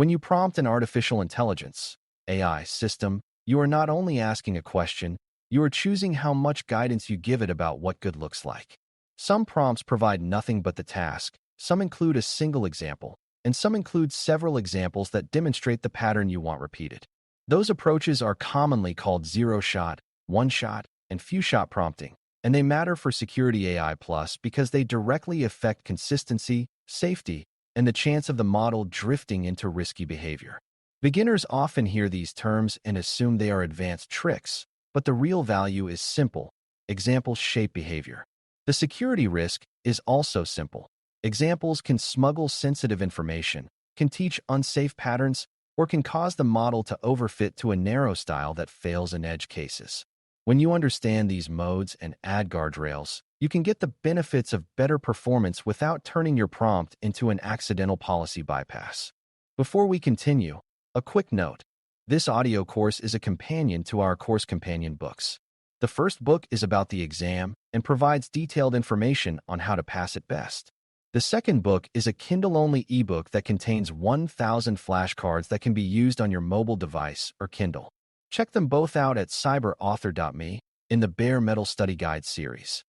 When you prompt an artificial intelligence (AI) system, you are not only asking a question, you are choosing how much guidance you give it about what good looks like. Some prompts provide nothing but the task, some include a single example, and some include several examples that demonstrate the pattern you want repeated. Those approaches are commonly called zero-shot, one-shot, and few-shot prompting, and they matter for security AI plus because they directly affect consistency, safety, and the chance of the model drifting into risky behavior. Beginners often hear these terms and assume they are advanced tricks, but the real value is simple. Examples shape behavior. The security risk is also simple. Examples can smuggle sensitive information, can teach unsafe patterns, or can cause the model to overfit to a narrow style that fails in edge cases. When you understand these modes and add guardrails, you can get the benefits of better performance without turning your prompt into an accidental policy bypass. Before we continue, a quick note. This audio course is a companion to our course companion books. The first book is about the exam and provides detailed information on how to pass it best. The second book is a Kindle-only ebook that contains 1,000 flashcards that can be used on your mobile device or Kindle. Check them both out at cyber.author.me in the Bare Metal Study Guide series.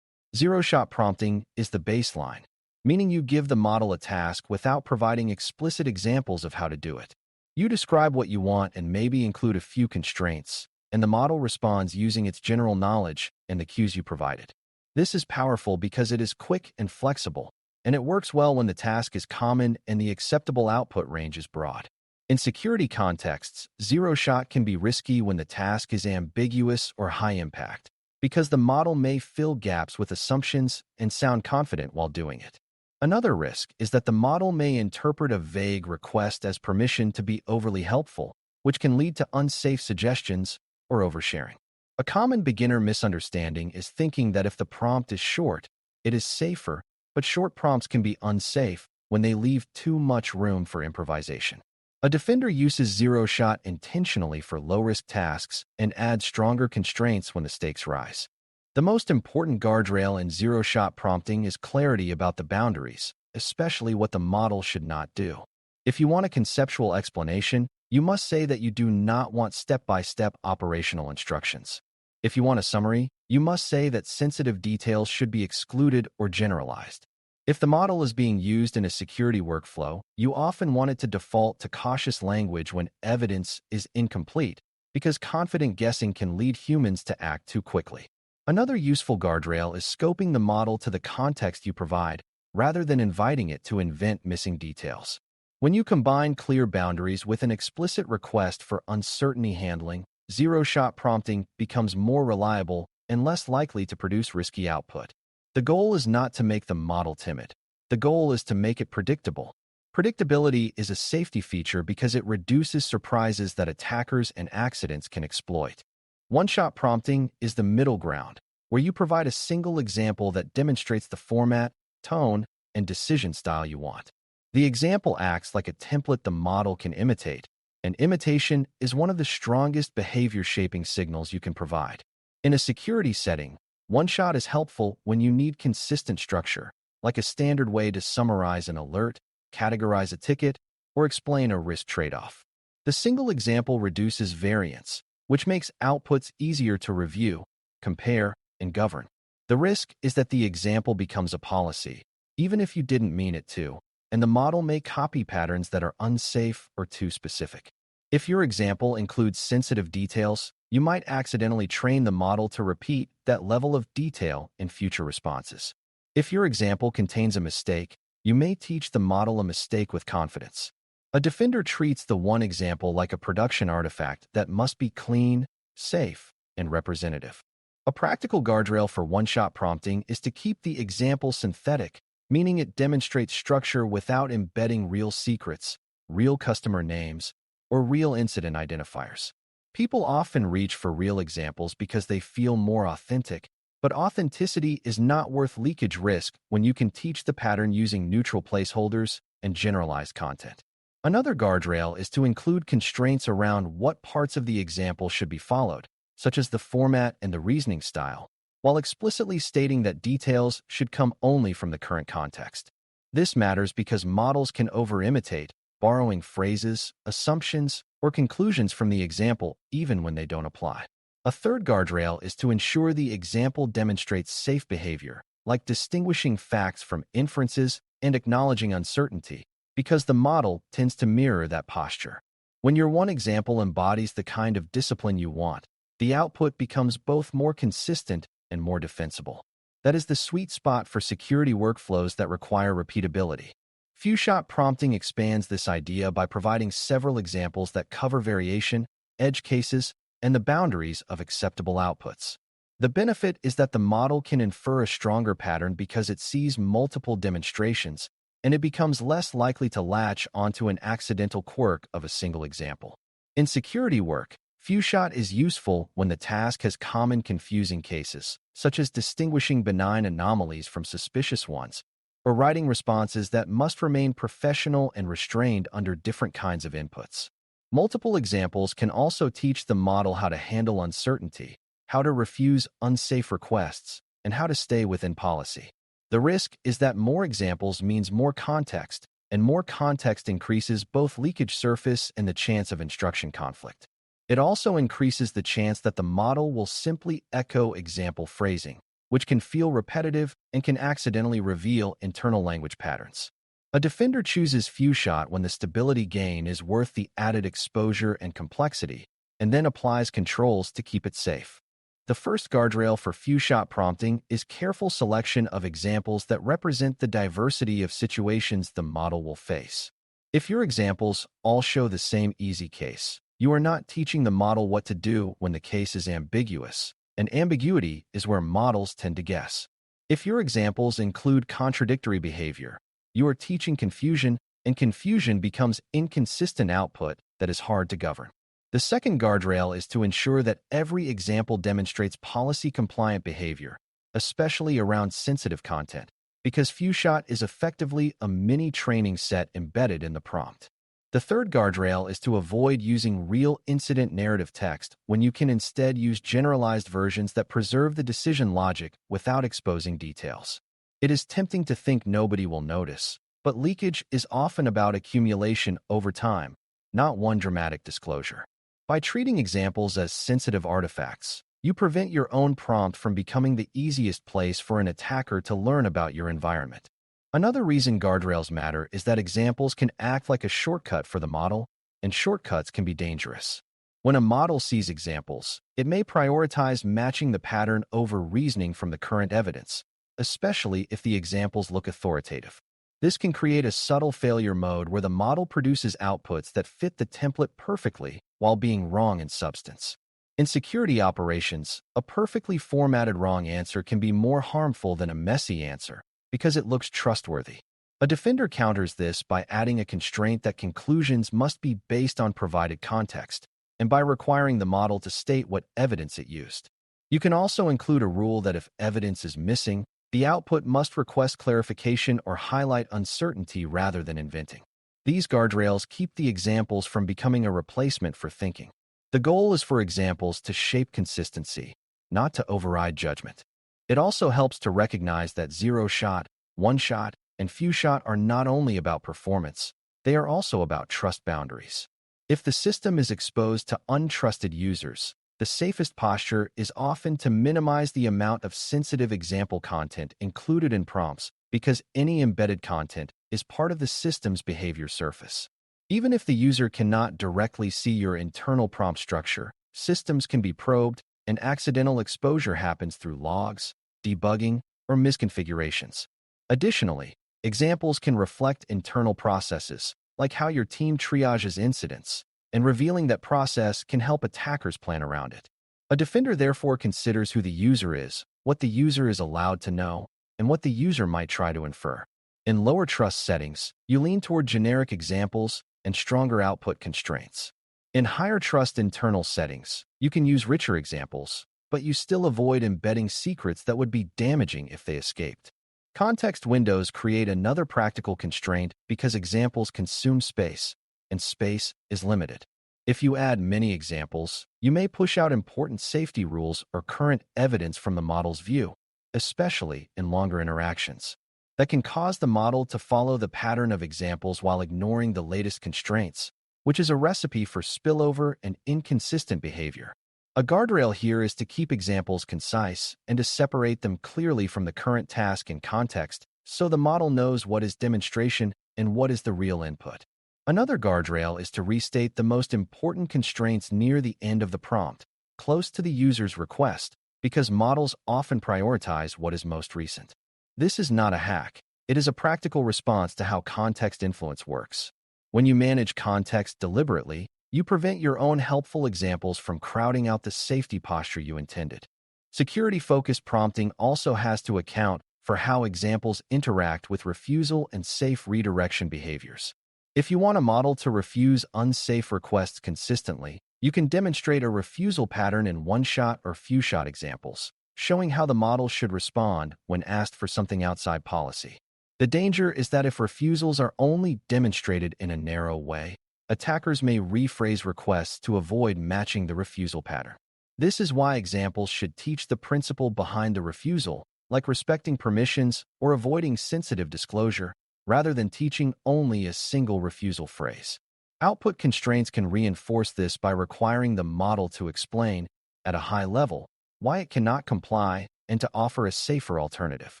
Zero-shot prompting is the baseline, meaning you give the model a task without providing explicit examples of how to do it. You describe what you want and maybe include a few constraints, and the model responds using its general knowledge and the cues you provided. This is powerful because it is quick and flexible, and it works well when the task is common and the acceptable output range is broad. In security contexts, zero-shot can be risky when the task is ambiguous or high impact, because the model may fill gaps with assumptions and sound confident while doing it. Another risk is that the model may interpret a vague request as permission to be overly helpful, which can lead to unsafe suggestions or oversharing. A common beginner misunderstanding is thinking that if the prompt is short, it is safer, but short prompts can be unsafe when they leave too much room for improvisation. A defender uses zero-shot intentionally for low-risk tasks and adds stronger constraints when the stakes rise. The most important guardrail in zero-shot prompting is clarity about the boundaries, especially what the model should not do. If you want a conceptual explanation, you must say that you do not want step-by-step operational instructions. If you want a summary, you must say that sensitive details should be excluded or generalized. If the model is being used in a security workflow, you often want it to default to cautious language when evidence is incomplete, because confident guessing can lead humans to act too quickly. Another useful guardrail is scoping the model to the context you provide, rather than inviting it to invent missing details. When you combine clear boundaries with an explicit request for uncertainty handling, zero-shot prompting becomes more reliable and less likely to produce risky output. The goal is not to make the model timid. The goal is to make it predictable. Predictability is a safety feature because it reduces surprises that attackers and accidents can exploit. One-shot prompting is the middle ground, where you provide a single example that demonstrates the format, tone, and decision style you want. The example acts like a template the model can imitate, and imitation is one of the strongest behavior-shaping signals you can provide. In a security setting, one-shot is helpful when you need consistent structure, like a standard way to summarize an alert, categorize a ticket, or explain a risk trade-off. The single example reduces variance, which makes outputs easier to review, compare, and govern. The risk is that the example becomes a policy, even if you didn't mean it to, and the model may copy patterns that are unsafe or too specific. If your example includes sensitive details, you might accidentally train the model to repeat that level of detail in future responses. If your example contains a mistake, you may teach the model a mistake with confidence. A defender treats the one example like a production artifact that must be clean, safe, and representative. A practical guardrail for one-shot prompting is to keep the example synthetic, meaning it demonstrates structure without embedding real secrets, real customer names, or real incident identifiers. People often reach for real examples because they feel more authentic, but authenticity is not worth leakage risk when you can teach the pattern using neutral placeholders and generalized content. Another guardrail is to include constraints around what parts of the example should be followed, such as the format and the reasoning style, while explicitly stating that details should come only from the current context. This matters because models can over-imitate, borrowing phrases, assumptions, or conclusions from the example even when they don't apply. A third guardrail is to ensure the example demonstrates safe behavior, like distinguishing facts from inferences and acknowledging uncertainty, because the model tends to mirror that posture. When your one example embodies the kind of discipline you want, the output becomes both more consistent and more defensible. That is the sweet spot for security workflows that require repeatability. Few-shot prompting expands this idea by providing several examples that cover variation, edge cases, and the boundaries of acceptable outputs. The benefit is that the model can infer a stronger pattern because it sees multiple demonstrations, and it becomes less likely to latch onto an accidental quirk of a single example. In security work, few-shot is useful when the task has common confusing cases, such as distinguishing benign anomalies from suspicious ones, or writing responses that must remain professional and restrained under different kinds of inputs. Multiple examples can also teach the model how to handle uncertainty, how to refuse unsafe requests, and how to stay within policy. The risk is that more examples means more context, and more context increases both leakage surface and the chance of instruction conflict. It also increases the chance that the model will simply echo example phrasing, which can feel repetitive and can accidentally reveal internal language patterns. A defender chooses few-shot when the stability gain is worth the added exposure and complexity, and then applies controls to keep it safe. The first guardrail for few-shot prompting is careful selection of examples that represent the diversity of situations the model will face. If your examples all show the same easy case, you are not teaching the model what to do when the case is ambiguous, and ambiguity is where models tend to guess. If your examples include contradictory behavior, you are teaching confusion, and confusion becomes inconsistent output that is hard to govern. The second guardrail is to ensure that every example demonstrates policy-compliant behavior, especially around sensitive content, because few-shot is effectively a mini training set embedded in the prompt. The third guardrail is to avoid using real incident narrative text when you can instead use generalized versions that preserve the decision logic without exposing details. It is tempting to think nobody will notice, but leakage is often about accumulation over time, not one dramatic disclosure. By treating examples as sensitive artifacts, you prevent your own prompt from becoming the easiest place for an attacker to learn about your environment. Another reason guardrails matter is that examples can act like a shortcut for the model, and shortcuts can be dangerous. When a model sees examples, it may prioritize matching the pattern over reasoning from the current evidence, especially if the examples look authoritative. This can create a subtle failure mode where the model produces outputs that fit the template perfectly while being wrong in substance. In security operations, a perfectly formatted wrong answer can be more harmful than a messy answer because it looks trustworthy. A defender counters this by adding a constraint that conclusions must be based on provided context, and by requiring the model to state what evidence it used. You can also include a rule that if evidence is missing, the output must request clarification or highlight uncertainty rather than inventing. These guardrails keep the examples from becoming a replacement for thinking. The goal is for examples to shape consistency, not to override judgment. It also helps to recognize that zero-shot, one-shot, and few-shot are not only about performance, they are also about trust boundaries. If the system is exposed to untrusted users, the safest posture is often to minimize the amount of sensitive example content included in prompts because any embedded content is part of the system's behavior surface. Even if the user cannot directly see your internal prompt structure, systems can be probed, and accidental exposure happens through logs, debugging, or misconfigurations. Additionally, examples can reflect internal processes, like how your team triages incidents, and revealing that process can help attackers plan around it. A defender therefore considers who the user is, what the user is allowed to know, and what the user might try to infer. In lower trust settings, you lean toward generic examples and stronger output constraints. In higher trust internal settings, you can use richer examples, but you still avoid embedding secrets that would be damaging if they escaped. Context windows create another practical constraint because examples consume space, and space is limited. If you add many examples, you may push out important safety rules or current evidence from the model's view, especially in longer interactions. that can cause the model to follow the pattern of examples while ignoring the latest constraints, which is a recipe for spillover and inconsistent behavior. A guardrail here is to keep examples concise and to separate them clearly from the current task and context so the model knows what is demonstration and what is the real input. Another guardrail is to restate the most important constraints near the end of the prompt, close to the user's request, because models often prioritize what is most recent. This is not a hack. It is a practical response to how context influence works. When you manage context deliberately, you prevent your own helpful examples from crowding out the safety posture you intended. Security-focused prompting also has to account for how examples interact with refusal and safe redirection behaviors. If you want a model to refuse unsafe requests consistently, you can demonstrate a refusal pattern in one-shot or few-shot examples, showing how the model should respond when asked for something outside policy. The danger is that if refusals are only demonstrated in a narrow way, attackers may rephrase requests to avoid matching the refusal pattern. This is why examples should teach the principle behind the refusal, like respecting permissions or avoiding sensitive disclosure, rather than teaching only a single refusal phrase. Output constraints can reinforce this by requiring the model to explain, at a high level, why it cannot comply and to offer a safer alternative.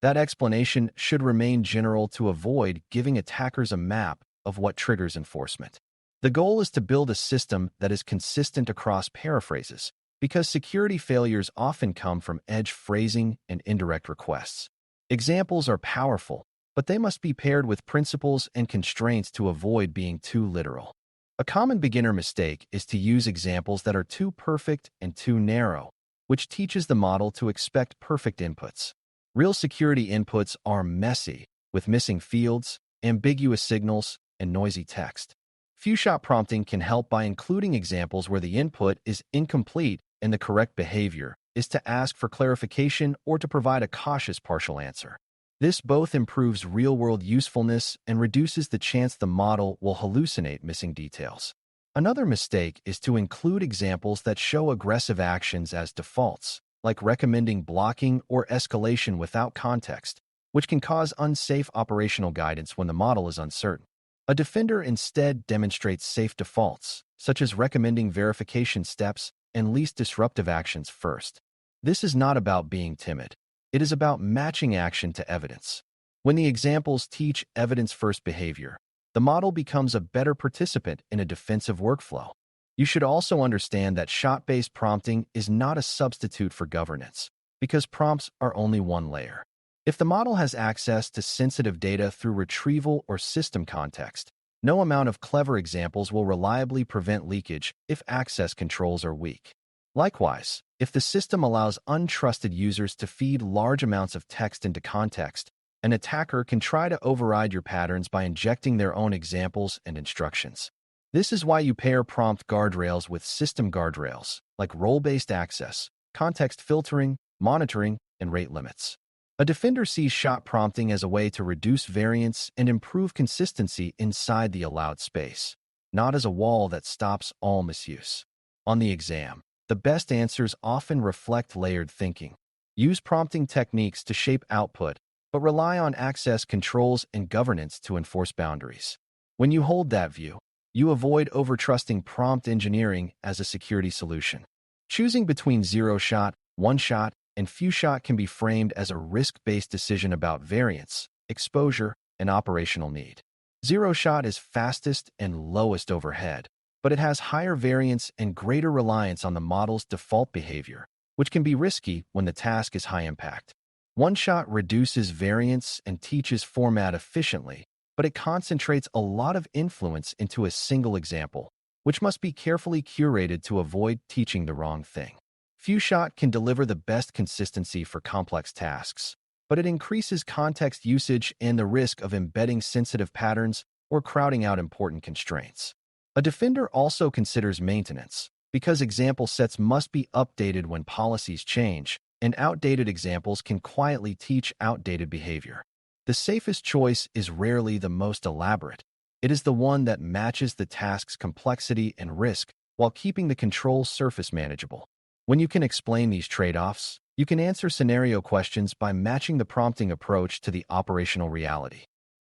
That explanation should remain general to avoid giving attackers a map of what triggers enforcement. The goal is to build a system that is consistent across paraphrases, because security failures often come from edge phrasing and indirect requests. Examples are powerful, but they must be paired with principles and constraints to avoid being too literal. A common beginner mistake is to use examples that are too perfect and too narrow, which teaches the model to expect perfect inputs. Real security inputs are messy, with missing fields, ambiguous signals, and noisy text. Few-shot prompting can help by including examples where the input is incomplete and the correct behavior is to ask for clarification or to provide a cautious partial answer. This both improves real-world usefulness and reduces the chance the model will hallucinate missing details. Another mistake is to include examples that show aggressive actions as defaults, like recommending blocking or escalation without context, which can cause unsafe operational guidance when the model is uncertain. A defender instead demonstrates safe defaults, such as recommending verification steps and least disruptive actions first. This is not about being timid. It is about matching action to evidence. When the examples teach evidence-first behavior, the model becomes a better participant in a defensive workflow. You should also understand that shot-based prompting is not a substitute for governance, because prompts are only one layer. If the model has access to sensitive data through retrieval or system context, no amount of clever examples will reliably prevent leakage if access controls are weak. Likewise, if the system allows untrusted users to feed large amounts of text into context, an attacker can try to override your patterns by injecting their own examples and instructions. This is why you pair prompt guardrails with system guardrails, like role-based access, context filtering, monitoring, and rate limits. A defender sees shot prompting as a way to reduce variance and improve consistency inside the allowed space, not as a wall that stops all misuse. On the exam, the best answers often reflect layered thinking. Use prompting techniques to shape output, but rely on access controls and governance to enforce boundaries. When you hold that view, you avoid overtrusting prompt engineering as a security solution. Choosing between zero-shot, one-shot, and few-shot can be framed as a risk-based decision about variance, exposure, and operational need. Zero-shot is fastest and lowest overhead, but it has higher variance and greater reliance on the model's default behavior, which can be risky when the task is high impact. One-shot reduces variance and teaches format efficiently, but it concentrates a lot of influence into a single example, which must be carefully curated to avoid teaching the wrong thing. Few-shot can deliver the best consistency for complex tasks, but it increases context usage and the risk of embedding sensitive patterns or crowding out important constraints. A defender also considers maintenance, because example sets must be updated when policies change, and outdated examples can quietly teach outdated behavior. The safest choice is rarely the most elaborate. It is the one that matches the task's complexity and risk while keeping the control surface manageable. When you can explain these trade-offs, You can answer scenario questions by matching the prompting approach to the operational reality.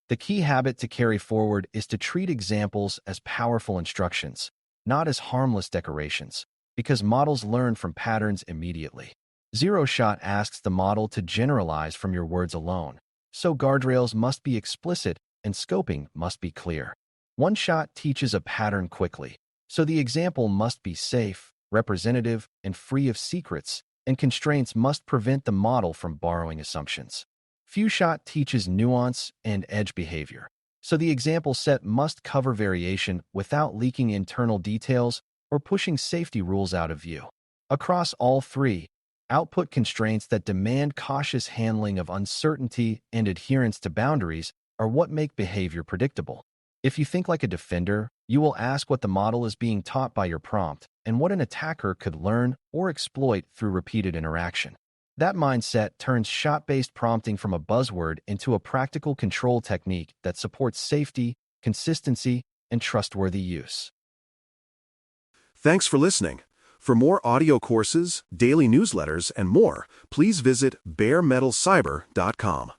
The key habit to carry forward is to treat examples as powerful instructions, not as harmless decorations, because models learn from patterns immediately. Zero Shot asks the model to generalize from your words alone, so guardrails must be explicit and scoping must be clear. One Shot teaches a pattern quickly, so the example must be safe, representative, and free of secrets, and constraints must prevent the model from borrowing assumptions. Few Shot teaches nuance and edge behavior, so the example set must cover variation without leaking internal details or pushing safety rules out of view. Across all three, output constraints that demand cautious handling of uncertainty and adherence to boundaries are what make behavior predictable. If you think like a defender, you will ask what the model is being taught by your prompt and what an attacker could learn or exploit through repeated interaction. That mindset turns shot-based prompting from a buzzword into a practical control technique that supports safety, consistency, and trustworthy use. Thanks for listening. For more audio courses, daily newsletters, and more, please visit BareMetalCyber.com.